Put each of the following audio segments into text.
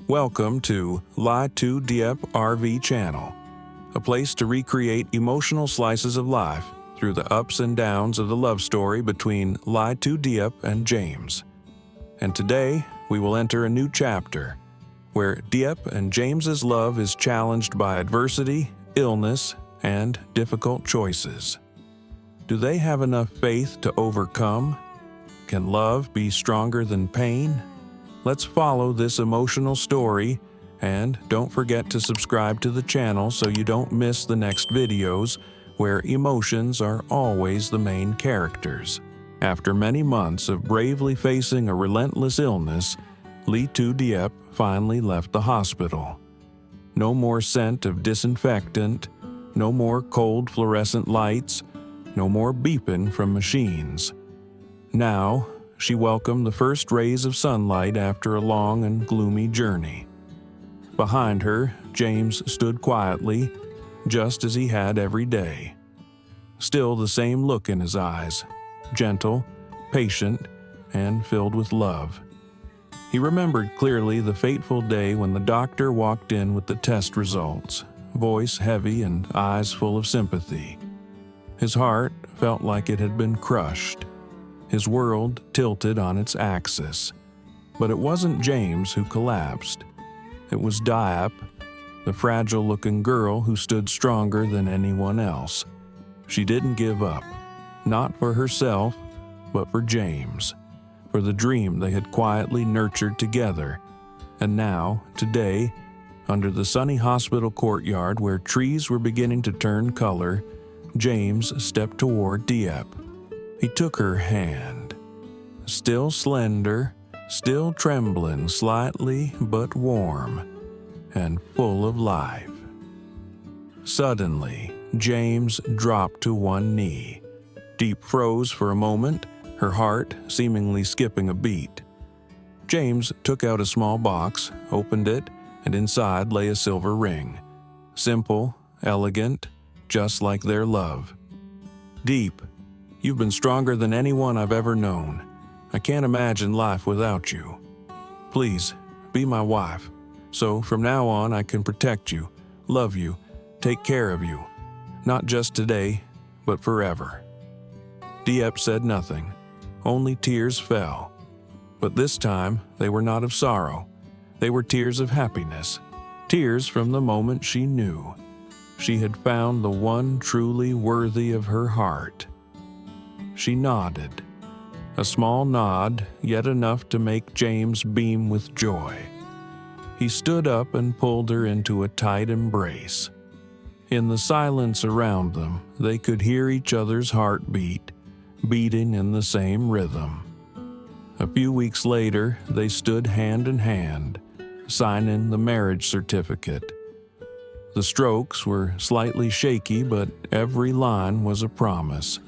Welcome to Ly Tu Diep RV channel, a place to recreate emotional slices of life through the ups and downs of the love story between Ly Tu Diep and James. And today, we will enter a new chapter, where Diep and James's love is challenged by adversity, illness, and difficult choices. Do they have enough faith to overcome? Can love be stronger than pain? Let's follow this emotional story, and don't forget to subscribe to the channel so you don't miss the next videos where emotions are always the main characters. After many months of bravely facing a relentless illness, Ly Tu Diep finally left the hospital. No more scent of disinfectant, no more cold fluorescent lights, no more beeping from machines. Now, she welcomed the first rays of sunlight after a long and gloomy journey. Behind her, James stood quietly, just as he had every day. Still the same look in his eyes, gentle, patient, and filled with love. He remembered clearly the fateful day when the doctor walked in with the test results, voice heavy and eyes full of sympathy. His heart felt like it had been crushed, his world tilted on its axis. But it wasn't James who collapsed. It was Diep, the fragile-looking girl who stood stronger than anyone else. She didn't give up, not for herself, but for James, for the dream they had quietly nurtured together. And now, today, under the sunny hospital courtyard where trees were beginning to turn color, James stepped toward Diep. He took her hand. Still slender, still trembling slightly but warm, and full of life. Suddenly, James dropped to one knee. Diep froze for a moment, her heart seemingly skipping a beat. James took out a small box, opened it, and inside lay a silver ring. Simple, elegant, just like their love. "Diep, you've been stronger than anyone I've ever known. I can't imagine life without you. Please, be my wife, so from now on I can protect you, love you, take care of you, not just today, but forever." Diep said nothing, only tears fell. But this time they were not of sorrow. They were tears of happiness, tears from the moment she knew. She had found the one truly worthy of her heart. She nodded. A small nod, yet enough to make James beam with joy. He stood up and pulled her into a tight embrace. In the silence around them, they could hear each other's heartbeat, beating in the same rhythm. A few weeks later, they stood hand in hand, signing the marriage certificate. The strokes were slightly shaky, but every line was a promise.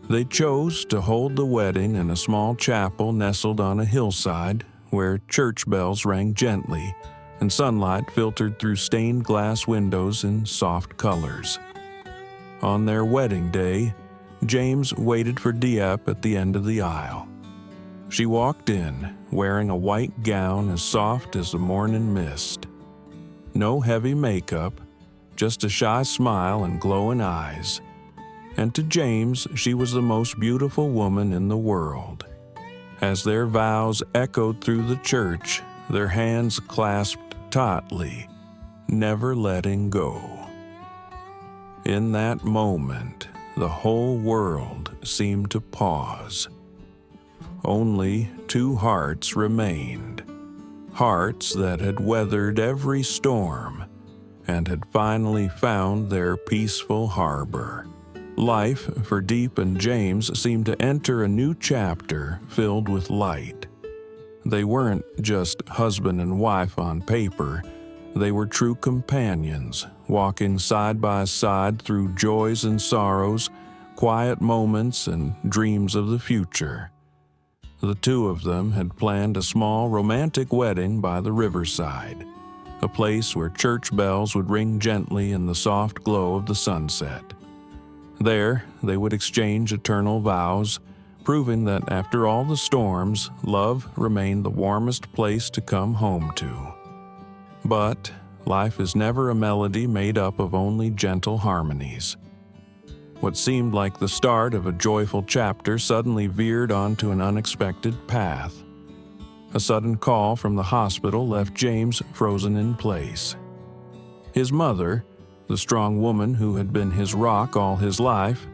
They chose to hold the wedding in a small chapel nestled on a hillside where church bells rang gently and sunlight filtered through stained glass windows in soft colors. On their wedding day, James waited for Diep at the end of the aisle. She walked in, wearing a white gown as soft as the morning mist. No heavy makeup, just a shy smile and glowing eyes. And to James, she was the most beautiful woman in the world. As their vows echoed through the church, their hands clasped tightly, never letting go. In that moment, the whole world seemed to pause. Only two hearts remained, hearts that had weathered every storm and had finally found their peaceful harbor. Life for Diep and James seemed to enter a new chapter filled with light. They weren't just husband and wife on paper. They were true companions, walking side by side through joys and sorrows, quiet moments and dreams of the future. The two of them had planned a small romantic wedding by the riverside, a place where church bells would ring gently in the soft glow of the sunset. There, they would exchange eternal vows, proving that after all the storms, love remained the warmest place to come home to. But life is never a melody made up of only gentle harmonies. What seemed like the start of a joyful chapter suddenly veered onto an unexpected path. A sudden call from the hospital left James frozen in place. His mother, the strong woman who had been his rock all his life,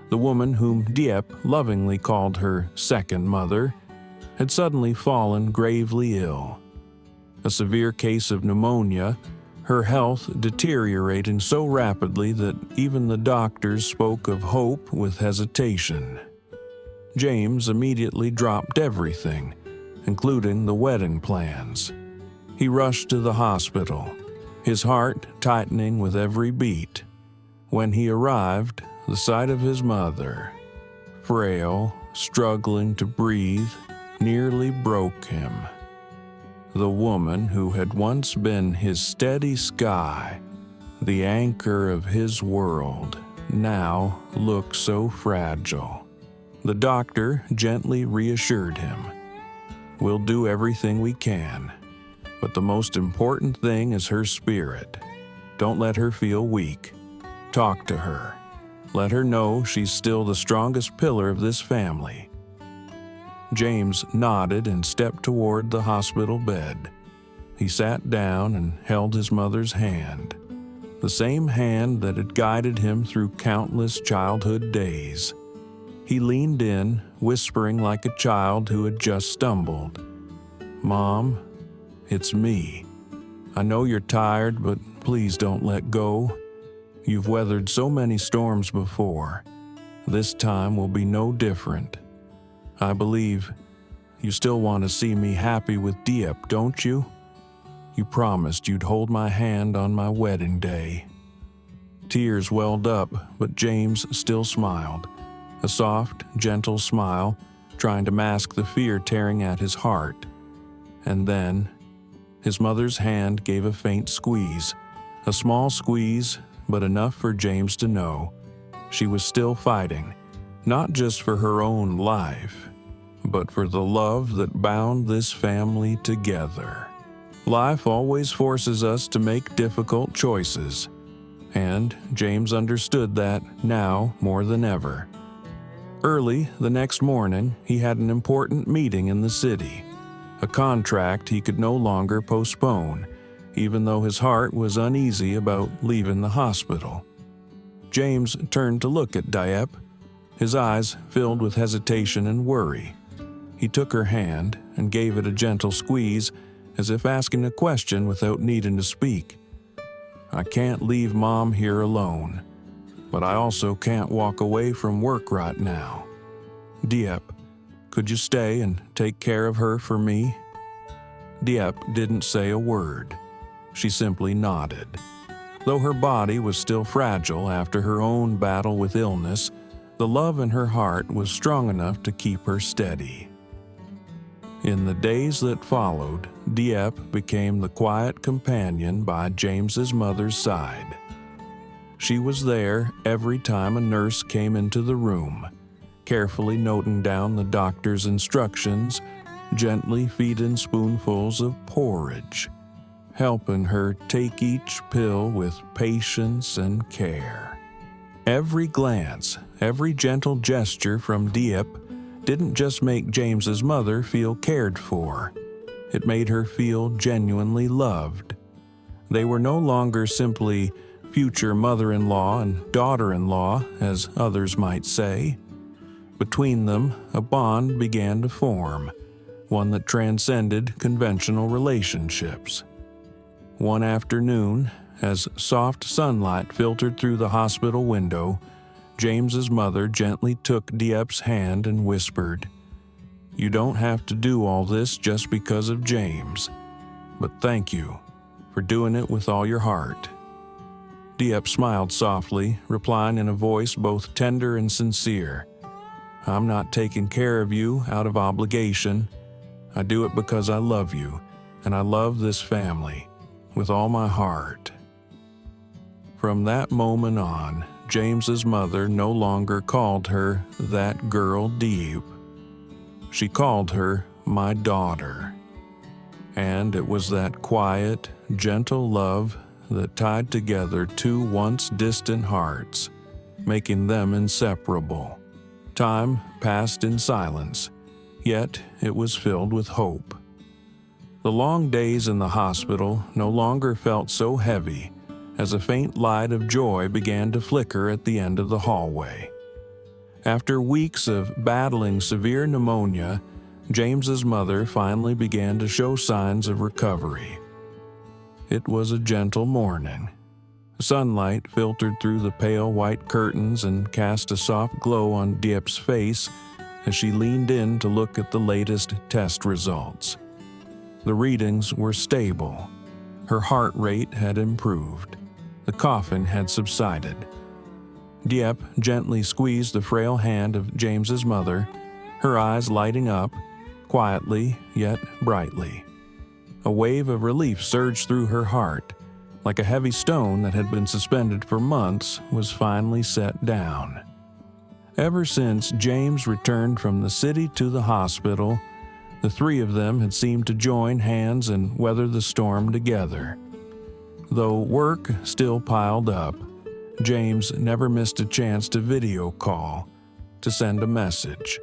the woman whom Diêp lovingly called her second mother, had suddenly fallen gravely ill. A severe case of pneumonia, her health deteriorating so rapidly that even the doctors spoke of hope with hesitation. James immediately dropped everything, including the wedding plans. He rushed to the hospital, his heart tightening with every beat. When he arrived, the sight of his mother, frail, struggling to breathe, nearly broke him. The woman who had once been his steady sky, the anchor of his world, now looked so fragile. The doctor gently reassured him. "We'll do everything we can, but the most important thing is her spirit. Don't let her feel weak. Talk to her. Let her know she's still the strongest pillar of this family." James nodded and stepped toward the hospital bed. He sat down and held his mother's hand, the same hand that had guided him through countless childhood days. He leaned in, whispering like a child who had just stumbled. "Mom, it's me. I know you're tired, but please don't let go. You've weathered so many storms before. This time will be no different. I believe you still want to see me happy with Diêp, don't you? You promised you'd hold my hand on my wedding day." Tears welled up, but James still smiled, a soft, gentle smile, trying to mask the fear tearing at his heart. And then, his mother's hand gave a faint squeeze, a small squeeze, but enough for James to know she was still fighting, not just for her own life, but for the love that bound this family together. Life always forces us to make difficult choices, and James understood that now more than ever. Early the next morning, he had an important meeting in the city, a contract he could no longer postpone, even though his heart was uneasy about leaving the hospital. James turned to look at Diêp, his eyes filled with hesitation and worry. He took her hand and gave it a gentle squeeze, as if asking a question without needing to speak. "I can't leave Mom here alone, but I also can't walk away from work right now. Diêp, could you stay and take care of her for me?" Diêp didn't say a word. She simply nodded. Though her body was still fragile after her own battle with illness, the love in her heart was strong enough to keep her steady. In the days that followed, Diêp became the quiet companion by James's mother's side. She was there every time a nurse came into the room, carefully noting down the doctor's instructions, gently feeding spoonfuls of porridge, helping her take each pill with patience and care. Every glance, every gentle gesture from Diêp didn't just make James's mother feel cared for. It made her feel genuinely loved. They were no longer simply future mother-in-law and daughter-in-law, as others might say. Between them, a bond began to form, one that transcended conventional relationships. One afternoon, as soft sunlight filtered through the hospital window, James's mother gently took Diêp's hand and whispered, "You don't have to do all this just because of James, but thank you for doing it with all your heart." Diêp smiled softly, replying in a voice both tender and sincere, "I'm not taking care of you out of obligation. I do it because I love you, and I love this family with all my heart." From that moment on, James's mother no longer called her that girl Diêp. She called her my daughter. and it was that quiet, gentle love that tied together two once distant hearts, making them inseparable. Time passed in silence, yet it was filled with hope. The long days in the hospital no longer felt so heavy as a faint light of joy began to flicker at the end of the hallway. After weeks of battling severe pneumonia, James's mother finally began to show signs of recovery. It was a gentle morning. Sunlight filtered through the pale white curtains and cast a soft glow on Diep's face as she leaned in to look at the latest test results. The readings were stable. Her heart rate had improved. The coughing had subsided. Diep gently squeezed the frail hand of James's mother, her eyes lighting up, quietly yet brightly. A wave of relief surged through her heart, like a heavy stone that had been suspended for months was finally set down. Ever since James returned from the city to the hospital, the three of them had seemed to join hands and weather the storm together. Though work still piled up, James never missed a chance to video call, to send a message.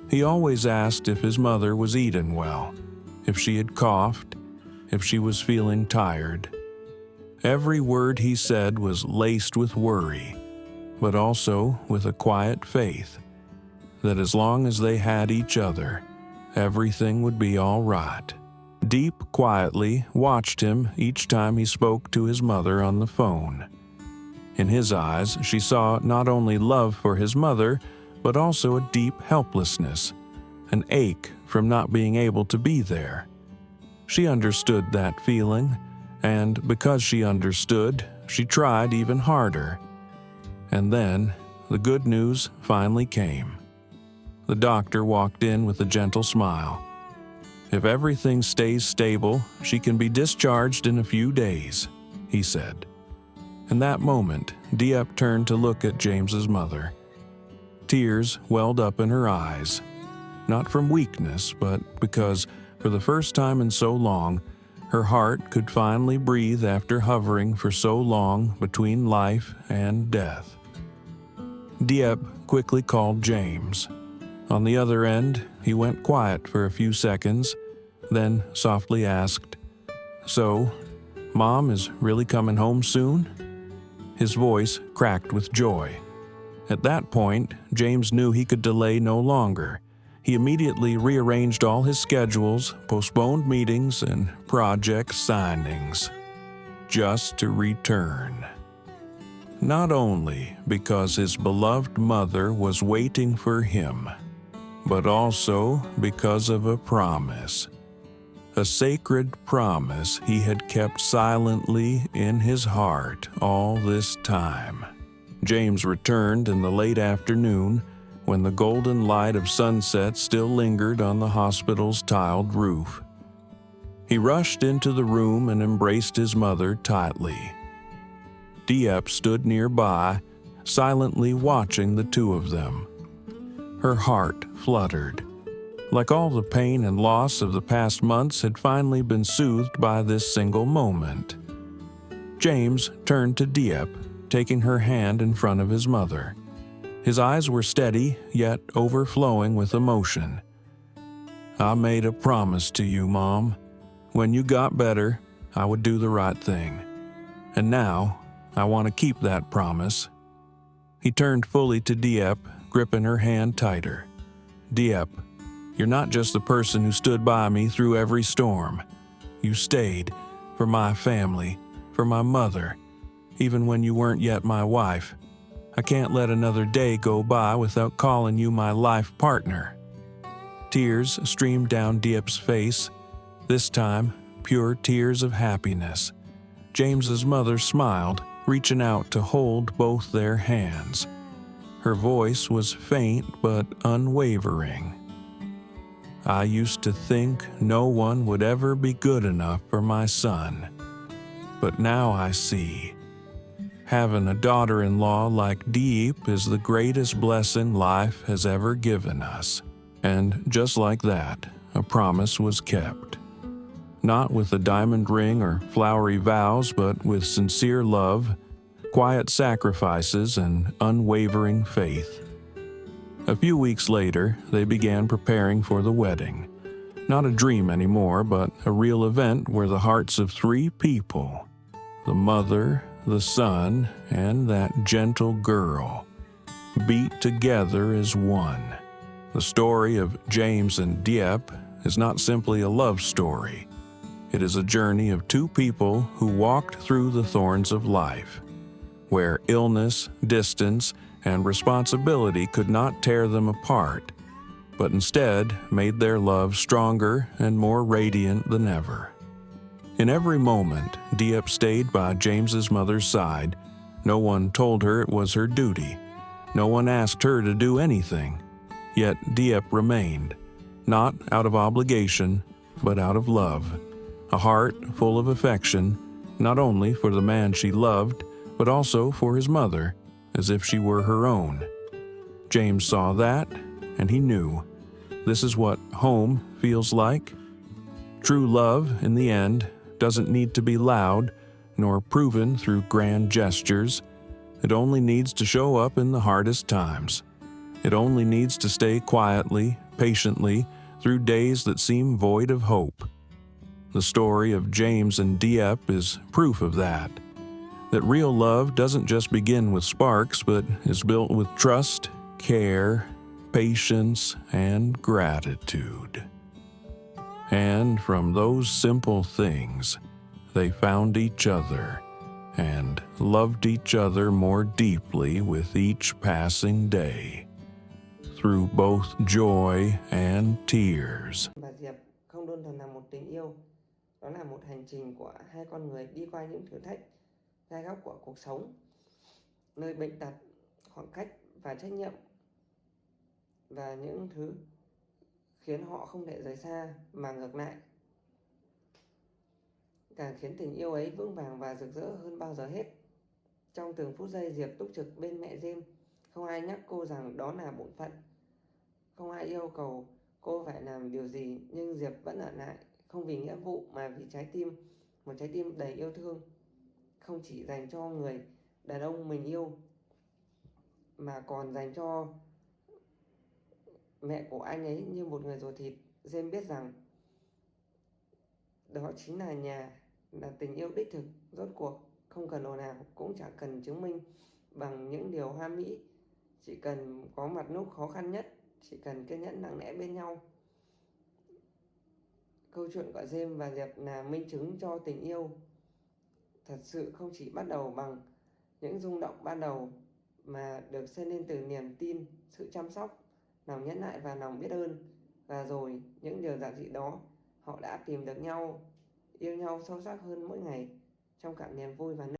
He always asked if his mother was eating well, if she had coughed, if she was feeling tired. Every word he said was laced with worry, but also with a quiet faith that as long as they had each other, everything would be all right. Diep quietly watched him each time he spoke to his mother on the phone. In his eyes, she saw not only love for his mother, but also a deep helplessness, an ache from not being able to be there. She understood that feeling, and because she understood, she tried even harder. And then, the good news finally came. The doctor walked in with a gentle smile. "If everything stays stable, she can be discharged in a few days," he said. In that moment, Diep turned to look at James's mother. Tears welled up in her eyes, not from weakness, but because, for the first time in so long, her heart could finally breathe after hovering for so long between life and death. Diep quickly called James. On the other end, he went quiet for a few seconds, then softly asked, "So, Mom is really coming home soon?" His voice cracked with joy. At that point, James knew he could delay no longer. He immediately rearranged all his schedules, postponed meetings, and project signings, just to return. Not only because his beloved mother was waiting for him, but also because of a promise. A sacred promise he had kept silently in his heart all this time. James returned in the late afternoon when the golden light of sunset still lingered on the hospital's tiled roof. He rushed into the room and embraced his mother tightly. Diep stood nearby, silently watching the two of them. Her heart fluttered. Like all the pain and loss of the past months had finally been soothed by this single moment. James turned to Diep, taking her hand in front of his mother. His eyes were steady, yet overflowing with emotion. "I made a promise to you, Mom. When you got better, I would do the right thing. And now, I want to keep that promise." He turned fully to Diep, gripping her hand tighter. "Diep, you're not just the person who stood by me through every storm. You stayed for my family, for my mother, even when you weren't yet my wife. I can't let another day go by without calling you my life partner." Tears streamed down Diep's face, this time pure tears of happiness. James's mother smiled, reaching out to hold both their hands. Her voice was faint but unwavering. "I used to think no one would ever be good enough for my son. But now I see. Having a daughter-in-law like Diep is the greatest blessing life has ever given us." And just like that, a promise was kept. not with a diamond ring or flowery vows, but with sincere love, quiet sacrifices, and unwavering faith. A few weeks later, they began preparing for the wedding. Not a dream anymore, but a real event where the hearts of three people, the mother, the son, and that gentle girl, beat together as one. The story of James and Diêp is not simply a love story. It is a journey of two people who walked through the thorns of life, where illness, distance, and responsibility could not tear them apart, but instead made their love stronger and more radiant than ever. In every moment, Diêp stayed by James's mother's side. No one told her it was her duty. No one asked her to do anything. Yet Diêp remained, not out of obligation, but out of love, a heart full of affection, not only for the man she loved, but also for his mother, as if she were her own. James saw that, and he knew. This is what home feels like. True love, in the end, doesn't need to be loud, nor proven through grand gestures. It only needs to show up in the hardest times. It only needs to stay quietly, patiently, through days that seem void of hope. The story of James and Diêp is proof of that. That real love doesn't just begin with sparks, but is built with trust, care, patience, and gratitude. And from those simple things, they found each other and loved each other more deeply with each passing day, through both joy and tears. Và Diệp không đơn thuần là một tình yêu, đó là một hành trình của hai con người đi qua những thử thách gai góc của cuộc sống, nơi bệnh tật, khoảng cách và trách nhiệm và những thứ khiến họ không thể rời xa, mà ngược lại càng khiến tình yêu ấy vững vàng và rực rỡ hơn bao giờ hết. Trong từng phút giây Diệp túc trực bên mẹ Diêm, không ai nhắc cô rằng đó là bổn phận, không ai yêu cầu cô phải làm điều gì, nhưng Diệp vẫn ở lại, không vì nghĩa vụ mà vì trái tim, một trái tim đầy yêu thương, không chỉ dành cho người đàn ông mình yêu mà còn dành cho mẹ của anh ấy như một người ruột thịt. James biết rằng đó chính là nhà, là tình yêu đích thực, rốt cuộc không cần ồn ào, cũng chẳng cần chứng minh bằng những điều hoa mỹ, chỉ cần có mặt lúc khó khăn nhất, chỉ cần kiên nhẫn lặng lẽ bên nhau. Câu chuyện của James và Diệp là minh chứng cho tình yêu thật sự không chỉ bắt đầu bằng những rung động ban đầu, mà được xây lên từ niềm tin, sự chăm sóc, lòng nhẫn nại và lòng biết ơn. Và rồi những điều giản dị đó, họ đã tìm được nhau, yêu nhau sâu sắc hơn mỗi ngày trong cả niềm vui và